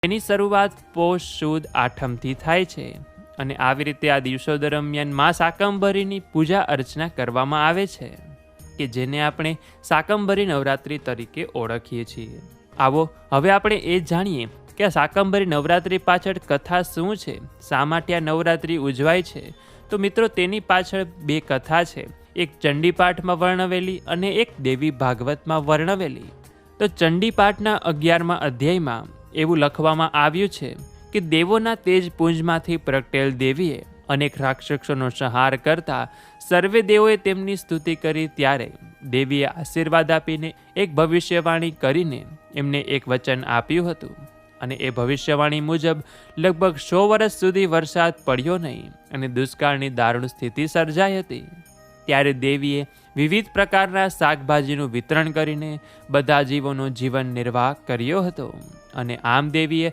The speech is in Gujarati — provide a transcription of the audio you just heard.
એની શરૂઆત પોષ સુદ આઠમથી થાય છે અને આવી રીતે આ દિવસો દરમિયાન માં શાકંભરીની પૂજા અર્ચના કરવામાં આવે છે કે જેને આપણે શાકંભરી નવરાત્રિ તરીકે ઓળખીએ છીએ. આવો હવે આપણે એ જ જાણીએ કે આ શાકંભરી નવરાત્રિ પાછળ કથા શું છે, શા માટે આ નવરાત્રિ ઉજવાય છે. તો મિત્રો, તેની પાછળ બે કથા છે, એક ચંડીપાઠમાં વર્ણવેલી અને એક દેવી ભાગવતમાં વર્ણવેલી. તો ચંડીપાઠના 11મા અધ્યાયમાં એવું લખવામાં આવ્યું છે કે દેવોના તેજપુંજમાંથી પ્રગટેલ દેવીએ અનેક રાક્ષસોનો સંહાર કરતા સર્વે દેવોએ તેમની સ્તુતિ કરી. ત્યારે દેવીએ આશીર્વાદ આપીને એક ભવિષ્યવાણી કરીને એમને એક વચન આપ્યું હતું અને એ ભવિષ્યવાણી મુજબ લગભગ 100 વર્ષ સુધી વરસાદ પડ્યો નહીં અને દુષ્કાળની દારૂણ સ્થિતિ સર્જાઈ હતી. ત્યારે દેવીએ વિવિધ પ્રકારના શાકભાજીનું વિતરણ કરીને બધા જીવોનો જીવન નિર્વાહ કર્યો હતો અને આમ દેવીએ